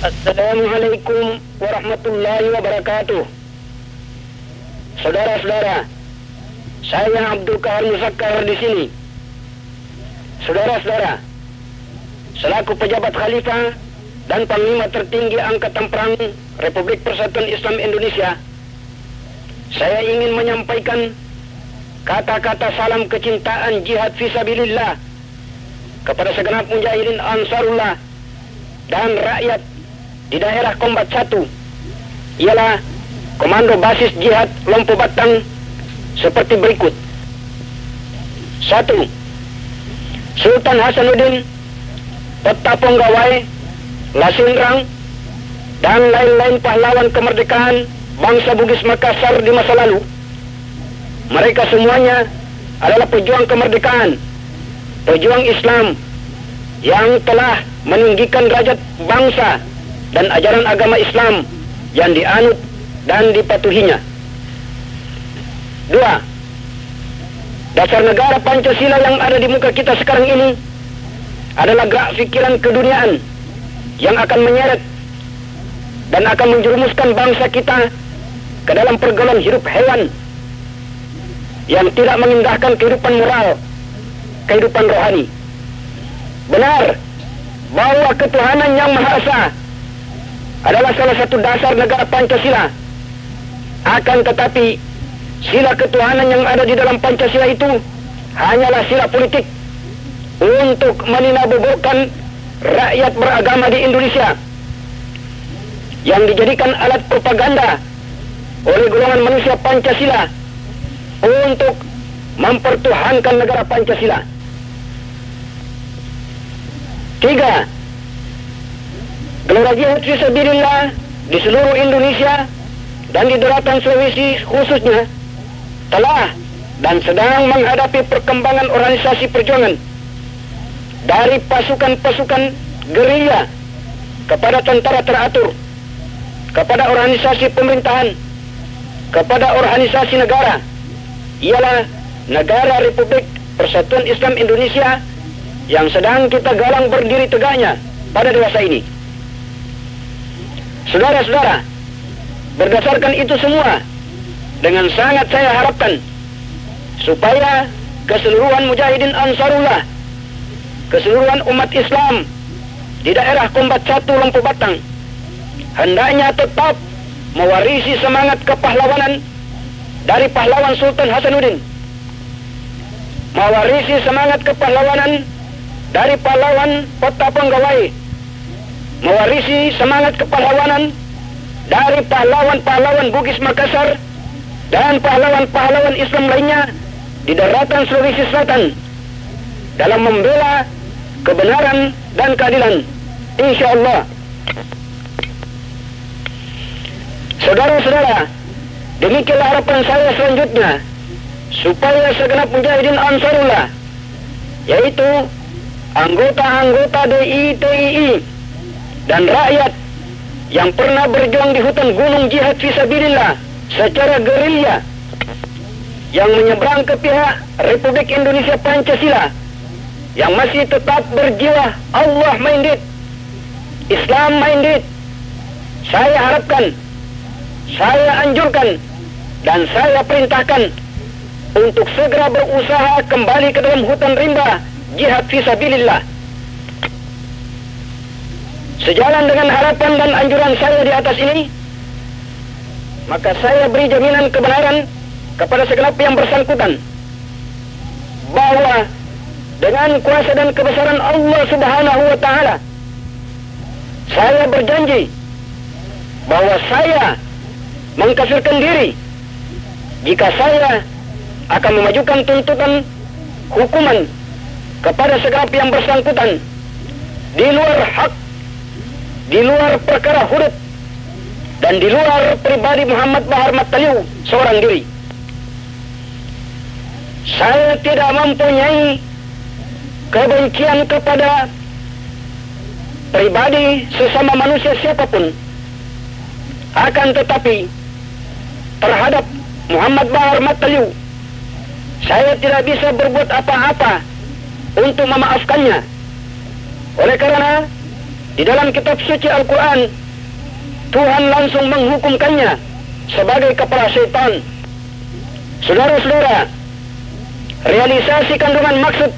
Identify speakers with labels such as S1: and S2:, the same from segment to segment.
S1: Assalamualaikum warahmatullahi wabarakatuh. Saudara-saudara, saya Abdul Kahar Muzakkar di sini. Saudara-saudara, selaku pejabat khalifah dan panglima tertinggi Angkatan Perang Republik Persatuan Islam Indonesia, saya ingin menyampaikan kata-kata salam kecintaan jihad fisabilillah kepada segenap mujahidin Ansarullah dan rakyat di daerah Kombat 1, ialah Komando Basis Jihad Lompo Batang seperti berikut. 1. Sultan Hasanuddin, Peta Ponggawai, Lasingrang, dan lain-lain pahlawan kemerdekaan bangsa Bugis Makassar di masa lalu. Mereka semuanya adalah pejuang kemerdekaan, pejuang Islam yang telah meninggikan derajat bangsa dan ajaran agama Islam yang dianut dan dipatuhinya. 2. Dasar negara Pancasila yang ada di muka kita sekarang ini adalah gerak pikiran keduniaan yang akan menyeret dan akan menjerumuskan bangsa kita ke dalam pergaulan hidup hewan yang tidak mengindahkan kehidupan moral, kehidupan rohani. Benar bahwa ketuhanan yang Maha Esa adalah salah satu dasar negara Pancasila. Akan tetapi, sila ketuhanan yang ada di dalam Pancasila itu hanyalah sila politik untuk meninabobokan rakyat beragama di Indonesia yang dijadikan alat propaganda oleh golongan manusia Pancasila untuk mempertuhankan negara Pancasila. 3. Gelora jihad fisabilillah di seluruh Indonesia dan di daratan Sulawesi khususnya telah dan sedang menghadapi perkembangan organisasi perjuangan dari pasukan-pasukan gerilya kepada tentara teratur, kepada organisasi pemerintahan, kepada organisasi negara, ialah Negara Republik Persatuan Islam Indonesia yang sedang kita galang berdiri tegaknya pada dewasa ini. Saudara-saudara, berdasarkan itu semua, dengan sangat saya harapkan supaya keseluruhan mujahidin Ansarullah, keseluruhan umat Islam di daerah Kombat 1 Lompo Batang hendaknya tetap mewarisi semangat kepahlawanan dari pahlawan Sultan Hasanuddin, mewarisi semangat kepahlawanan dari pahlawan Peta Ponggawai, mewarisi semangat kepahlawanan dari pahlawan-pahlawan Bugis Makassar dan pahlawan-pahlawan Islam lainnya di daratan Sulawesi Selatan dalam membela kebenaran dan keadilan, insyaallah. Saudara-saudara, demikianlah harapan saya selanjutnya supaya segenap mujahidin Ansarullah, yaitu anggota-anggota DI, dan rakyat yang pernah berjuang di hutan gunung jihad fisabilillah secara gerilya, yang menyeberang ke pihak Republik Indonesia Pancasila, yang masih tetap berjiwa Allah minded, Islam minded, saya harapkan, saya anjurkan, dan saya perintahkan untuk segera berusaha kembali ke dalam hutan rimba jihad fisabilillah. Sejalan dengan harapan dan anjuran saya di atas ini, maka saya beri jaminan kebenaran kepada segenap yang bersangkutan bahwa dengan kuasa dan kebesaran Allah Subhanahu wa Ta'ala, saya berjanji bahwa saya mengkafirkan diri jika saya akan memajukan tuntutan hukuman kepada segenap yang bersangkutan di luar hak, di luar perkara hudud, dan di luar pribadi Muhammad Bahar Mattaliu seorang diri. Saya tidak mempunyai kebencian kepada pribadi sesama manusia siapapun. Akan tetapi terhadap Muhammad Bahar Mattaliu, saya tidak bisa berbuat apa-apa untuk memaafkannya. Oleh karena Di dalam kitab suci Al-Quran, Tuhan langsung menghukumkannya sebagai kepala syaitan. Saudara-saudara, realisasi kandungan maksud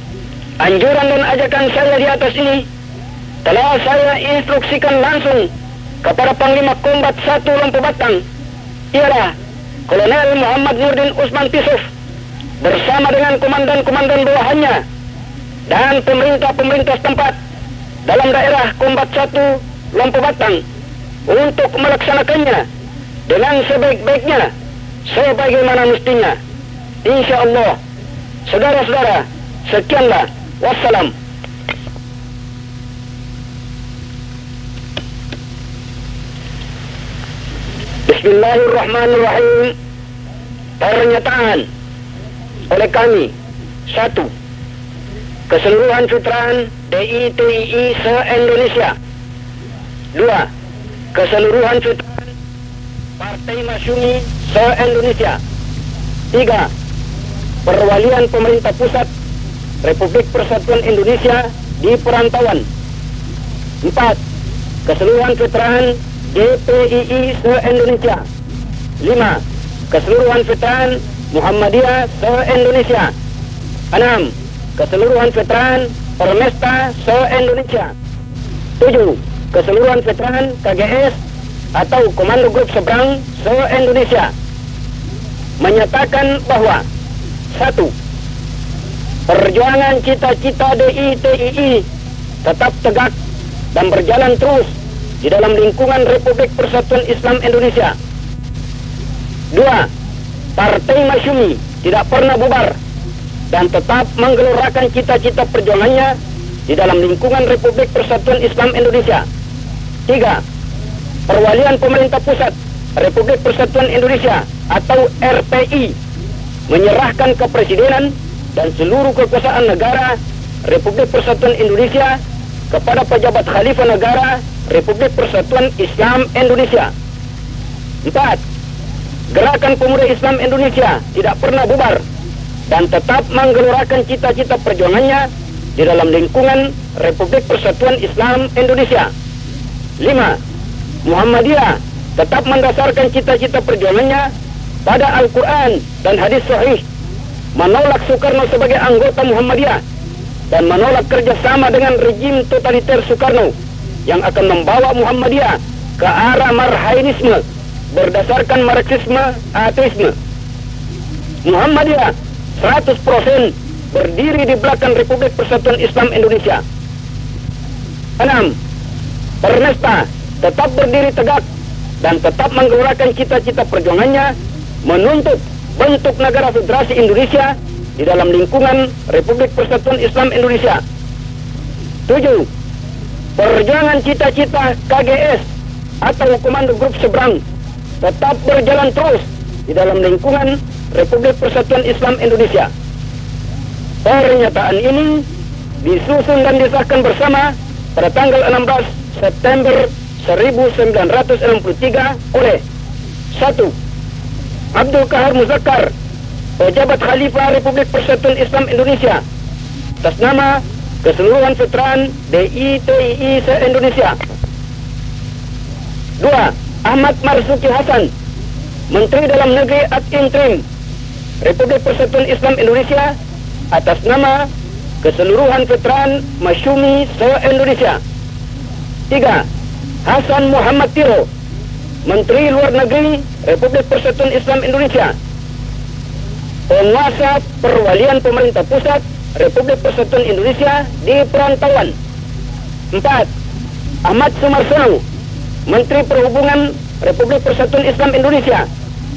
S1: anjuran dan ajakan saya di atas ini telah saya instruksikan langsung kepada Panglima Kombat 1 Lampu Batang, ialah Kolonel Muhammad Nurdin Usman Tisuf, bersama dengan komandan-komandan bawahannya dan pemerintah-pemerintah setempat dalam daerah Kombat 1 Lampu Batang untuk melaksanakannya dengan sebaik-baiknya sebagaimana mestinya. Insya Allah. Saudara-saudara, sekianlah. Wassalam. Bismillahirrahmanirrahim. Pernyataan oleh kami. 1. Keseluruhan Veteran DITII se-Indonesia. 2. Keseluruhan Veteran Partai Masyumi se-Indonesia. 3. Perwalian Pemerintah Pusat Republik Persatuan Indonesia di perantauan. 4. Keseluruhan Veteran DPII se-Indonesia. 5. Keseluruhan Veteran Muhammadiyah se-Indonesia. 6. Keseluruhan Veteran Permesta se-Indonesia. 7. Keseluruhan Veteran KGS atau Komando Grup Seberang se-Indonesia. Menyatakan bahwa 1. Perjuangan cita-cita DITII tetap tegak dan berjalan terus di dalam lingkungan Republik Persatuan Islam Indonesia. 2. Partai Masyumi tidak pernah bubar dan tetap menggelorakan cita-cita perjuangannya di dalam lingkungan Republik Persatuan Islam Indonesia. 3. Perwalian Pemerintah Pusat Republik Persatuan Indonesia atau RPI menyerahkan kepresidenan dan seluruh kekuasaan negara Republik Persatuan Indonesia kepada pejabat Khalifah Negara Republik Persatuan Islam Indonesia. 4. Gerakan Pemuda Islam Indonesia tidak pernah bubar dan tetap menggelorakan cita-cita perjuangannya di dalam lingkungan Republik Persatuan Islam Indonesia. 5. Muhammadiyah tetap mendasarkan cita-cita perjuangannya pada Al-Quran dan hadis sahih, menolak Soekarno sebagai anggota Muhammadiyah dan menolak kerjasama dengan rejim totaliter Soekarno yang akan membawa Muhammadiyah ke arah marhainisme berdasarkan Marxisme ateisme. Muhammadiyah 100% berdiri di belakang Republik Persatuan Islam Indonesia. 6. Permesta tetap berdiri tegak dan tetap menggelorakan cita-cita perjuangannya menuntut bentuk negara federasi Indonesia di dalam lingkungan Republik Persatuan Islam Indonesia. 7. Perjuangan cita-cita KGS atau Komando Grup Seberang tetap berjalan terus di dalam lingkungan Republik Persatuan Islam Indonesia. Pernyataan ini disusun dan disahkan bersama pada tanggal 16 September 1963 oleh 1. Abdul Qahar Muzakkar, Pejabat Khalifah Republik Persatuan Islam Indonesia, atas nama keseluruhan veteran DITII se-Indonesia. 2. Ahmad Marzuki Hasan, Menteri Dalam Negeri ad interim Republik Persatuan Islam Indonesia, atas nama keseluruhan veteran Masyumi se-Indonesia. 3. Hasan Muhammad Tiro, Menteri Luar Negeri Republik Persatuan Islam Indonesia, penguasa perwalian pemerintah pusat Republik Persatuan Indonesia di perantauan. 4. Ahmad Sumarsono, Menteri Perhubungan Republik Persatuan Islam Indonesia,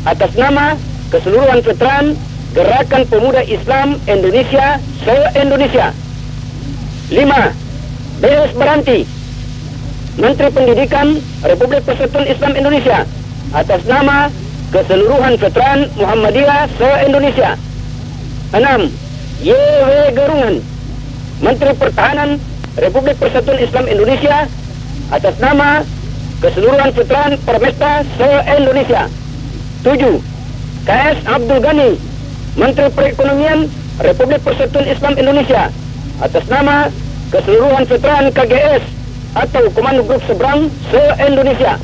S1: atas nama keseluruhan veteran Gerakan Pemuda Islam Indonesia se-Indonesia. 5. B.S. Baranti, Menteri Pendidikan Republik Persatuan Islam Indonesia, atas nama keseluruhan veteran Muhammadiyah se-Indonesia. 6. Y.W. Gerungan, Menteri Pertahanan Republik Persatuan Islam Indonesia, atas nama keseluruhan veteran Permesta se-Indonesia. 7. K.S. Abdul Ghani, Menteri Perekonomian Republik Persatuan Islam Indonesia, atas nama keseluruhan veteran KGS atau Komando Grup Seberang se-Indonesia.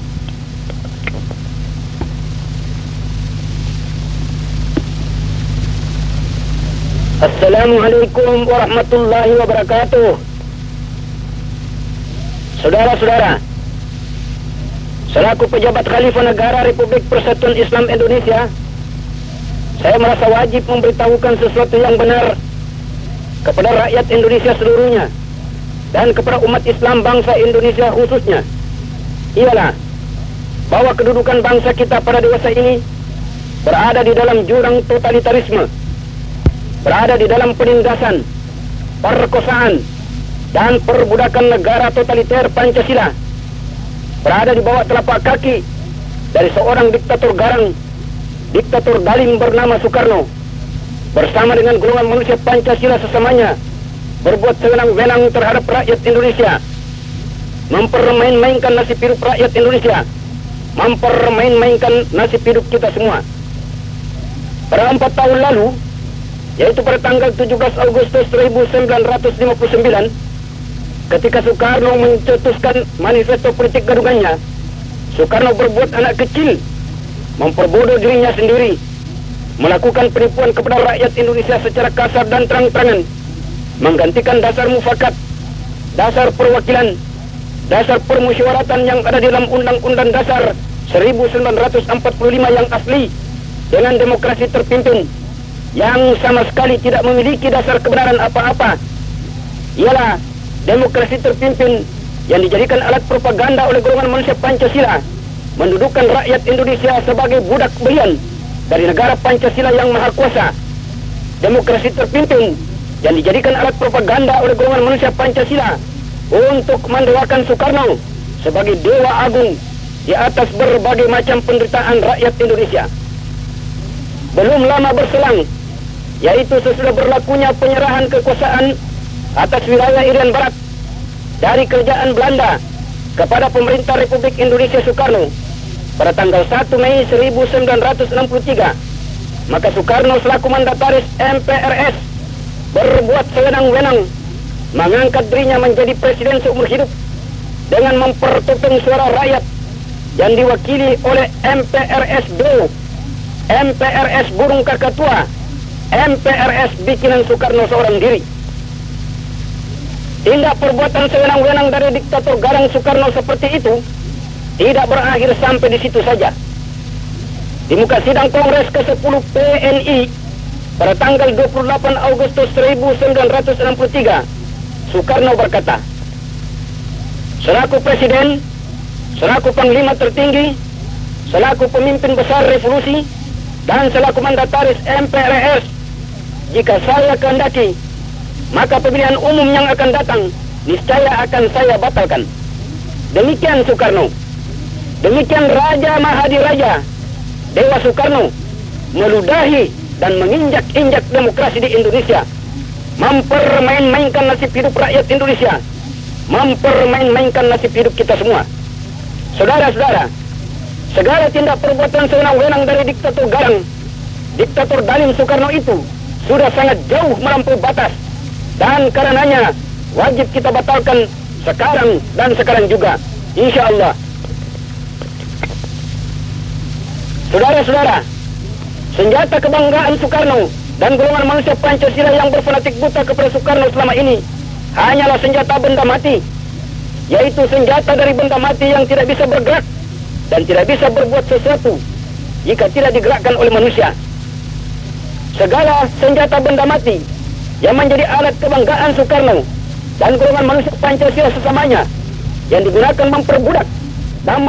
S1: Assalamualaikum warahmatullahi wabarakatuh. Saudara-saudara, selaku pejabat Khalifah Negara Republik Persatuan Islam Indonesia, saya merasa wajib memberitahukan sesuatu yang benar kepada rakyat Indonesia seluruhnya dan kepada umat Islam bangsa Indonesia khususnya. Ialah bahwa kedudukan bangsa kita pada dewasa ini berada di dalam jurang totalitarisme, berada di dalam penindasan, perkosaan, dan perbudakan negara totaliter Pancasila, berada di bawah telapak kaki dari seorang diktator garang, diktator zalim bernama Soekarno, bersama dengan golongan manusia Pancasila sesamanya, berbuat sewenang-wenang terhadap rakyat Indonesia, mempermain-mainkan nasib hidup rakyat Indonesia, mempermain-mainkan nasib hidup kita semua. Pada 4 tahun lalu, yaitu pada tanggal 17 Agustus 1959, ketika Soekarno mencetuskan manifesto politik gadungannya, Soekarno berbuat anak kecil, memperbodoh dirinya sendiri, melakukan penipuan kepada rakyat Indonesia secara kasar dan terang-terangan, menggantikan dasar mufakat, dasar perwakilan, dasar permusyawaratan yang ada di dalam Undang-Undang Dasar 1945 yang asli dengan demokrasi terpimpin yang sama sekali tidak memiliki dasar kebenaran apa-apa. Ialah demokrasi terpimpin yang dijadikan alat propaganda oleh golongan manusia Pancasila, mendudukkan rakyat Indonesia sebagai budak belian dari negara Pancasila yang maha kuasa. Demokrasi terpimpin yang dijadikan alat propaganda oleh golongan manusia Pancasila untuk mendewakan Soekarno sebagai dewa agung di atas berbagai macam penderitaan rakyat Indonesia. Belum lama berselang, yaitu sesudah berlakunya penyerahan kekuasaan atas wilayah Irian Barat dari kerajaan Belanda kepada pemerintah Republik Indonesia Soekarno pada tanggal 1 Mei 1963, maka Soekarno selaku mandataris MPRS berbuat sewenang-wenang mengangkat dirinya menjadi presiden seumur hidup dengan mempertopeng suara rakyat yang diwakili oleh MPRS Do, MPRS Burung Kakatua, MPRS bikinan Soekarno seorang diri. Tindak perbuatan sewenang-wenang dari diktator garang Soekarno seperti itu tidak berakhir sampai di situ saja. Di muka sidang Kongres ke-10 PNI pada tanggal 28 Agustus 1963, Soekarno berkata, "Selaku Presiden, selaku Panglima tertinggi, selaku pemimpin besar revolusi, dan selaku mandataris MPRS, jika saya kehendaki, maka pemilihan umum yang akan datang niscaya akan saya batalkan." Demikian Soekarno. Demikian Raja Mahadiraja, Dewa Soekarno, meludahi dan menginjak-injak demokrasi di Indonesia, mempermain-mainkan nasib hidup rakyat Indonesia, mempermain-mainkan nasib hidup kita semua. Saudara-saudara, segala tindak perbuatan sewenang-wenang dari diktator garang, diktator zalim Soekarno itu sudah sangat jauh melampaui batas, dan karenanya wajib kita batalkan sekarang dan sekarang juga, insya Allah. Saudara-saudara, senjata kebanggaan Soekarno dan golongan manusia Pancasila yang berfanatik buta kepada Soekarno selama ini hanyalah senjata benda mati, yaitu senjata dari benda mati yang tidak bisa bergerak dan tidak bisa berbuat sesuatu jika tidak digerakkan oleh manusia. Segala senjata benda mati yang menjadi alat kebanggaan Soekarno dan golongan manusia Pancasila sesamanya yang digunakan memperbudak dan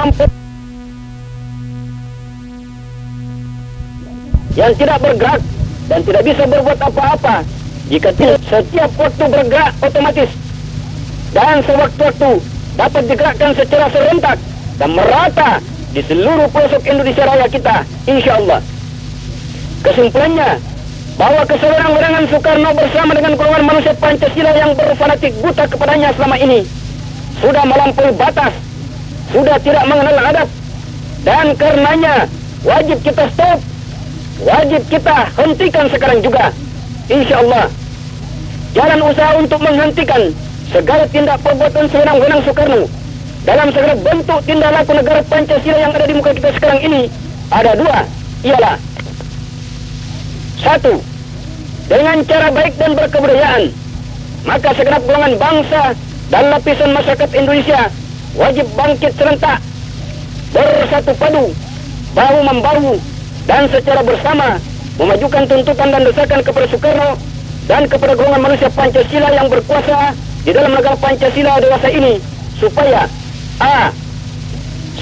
S1: yang tidak bergerak dan tidak bisa berbuat apa-apa jika tidak setiap waktu bergerak otomatis dan sewaktu-waktu dapat digerakkan secara serentak dan merata di seluruh pelosok Indonesia Raya kita, insya Allah. Kesimpulannya, bahwa kesewenang-wenangan Soekarno bersama dengan golongan manusia Pancasila yang berfanatik buta kepadanya selama ini sudah melampaui batas, sudah tidak mengenal adab, dan karenanya wajib kita stop, wajib kita hentikan sekarang juga, insya Allah. Jalan usaha untuk menghentikan segala tindak perbuatan sewenang-wenang Soekarno dalam segala bentuk tindak laku negara Pancasila yang ada di muka kita sekarang ini ada dua, ialah satu, dengan cara baik dan berkebudayaan, maka segenap golongan bangsa dan lapisan masyarakat Indonesia wajib bangkit serentak, bersatu padu, bahu-membahu, dan secara bersama memajukan tuntutan dan desakan kepada Soekarno dan kepada golongan manusia Pancasila yang berkuasa di dalam negara Pancasila dewasa ini, supaya A.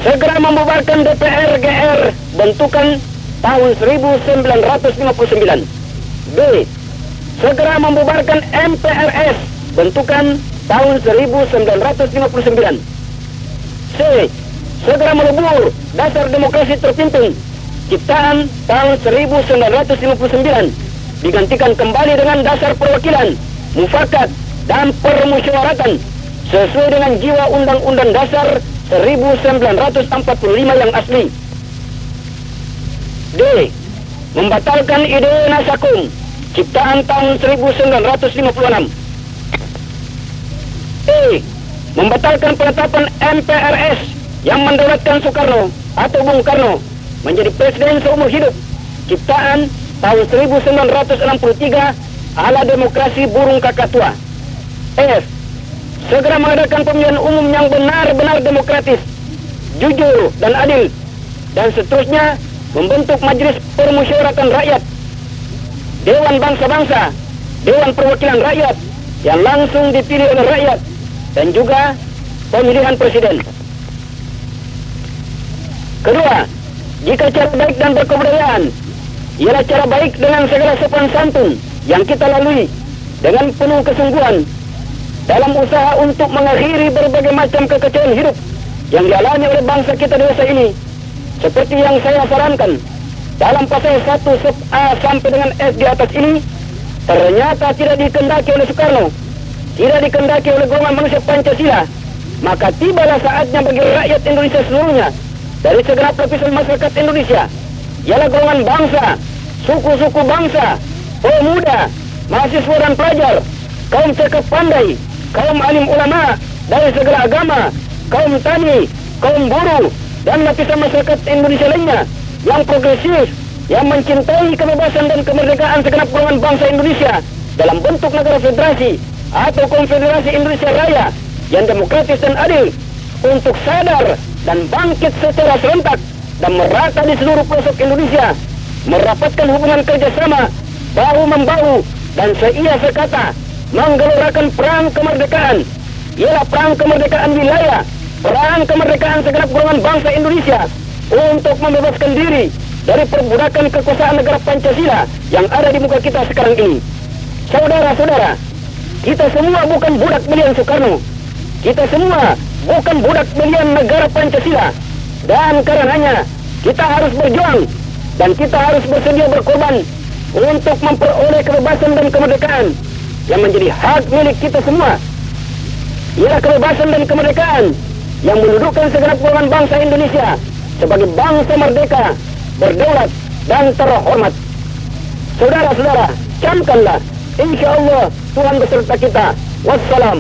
S1: segera membubarkan DPR GR bentukan tahun 1959. B. segera membubarkan MPRS bentukan tahun 1959. C. segera melebur dasar demokrasi terpimpin ciptaan tahun 1959, digantikan kembali dengan dasar perwakilan, mufakat, dan permusyawaratan sesuai dengan jiwa Undang-Undang Dasar 1945 yang asli. D. membatalkan ide Nasakum ciptaan tahun 1956. E. membatalkan penetapan MPRS yang mendaulatkan Soekarno atau Bung Karno menjadi presiden seumur hidup ciptaan tahun 1963 ala demokrasi burung kakak tua. F. segera mengadakan pemilihan umum yang benar-benar demokratis, jujur dan adil, dan seterusnya membentuk majelis permusyawaratan rakyat, Dewan Bangsa-Bangsa, Dewan Perwakilan Rakyat yang langsung dipilih oleh rakyat, dan juga pemilihan presiden. Kedua, jika cara baik dan berkebudayaan ialah cara baik dengan segala sopan santun yang kita lalui dengan penuh kesungguhan dalam usaha untuk mengakhiri berbagai macam kekecewaan hidup yang dialami oleh bangsa kita dewasa ini, seperti yang saya sarankan dalam pasal 1 sub A sampai dengan S di atas ini, ternyata tidak dikehendaki oleh Soekarno, tidak dikehendaki oleh golongan manusia Pancasila, maka tibalah saatnya bagi rakyat Indonesia seluruhnya dari segenap lapisan masyarakat Indonesia, ialah golongan bangsa, suku-suku bangsa, pemuda, mahasiswa dan pelajar, kaum cakap pandai, kaum alim ulama dari segala agama, kaum tani, kaum buruh, dan lapisan masyarakat Indonesia lainnya yang progresif, yang mencintai kebebasan dan kemerdekaan segenap golongan bangsa Indonesia dalam bentuk negara federasi atau konfederasi Indonesia Raya yang demokratis dan adil, untuk sadar dan bangkit secara serentak dan merata di seluruh pelosok Indonesia, merapatkan hubungan kerjasama bahu-membahu dan seia sekata menggelorkan perang kemerdekaan, ialah perang kemerdekaan wilayah, perang kemerdekaan segenap golongan bangsa Indonesia untuk membebaskan diri dari perbudakan kekuasaan negara Pancasila yang ada di muka kita sekarang ini. Saudara-saudara, kita semua bukan budak belian Soekarno, kita semua bukan budak belian negara Pancasila, dan karenanya kita harus berjuang dan kita harus bersedia berkorban untuk memperoleh kebebasan dan kemerdekaan yang menjadi hak milik kita semua. Ialah kebebasan dan kemerdekaan yang mendudukkan segenap golongan bangsa Indonesia sebagai bangsa merdeka, berdaulat, dan terhormat. Saudara-saudara, camkanlah, insya Allah Tuhan beserta kita. Wassalam.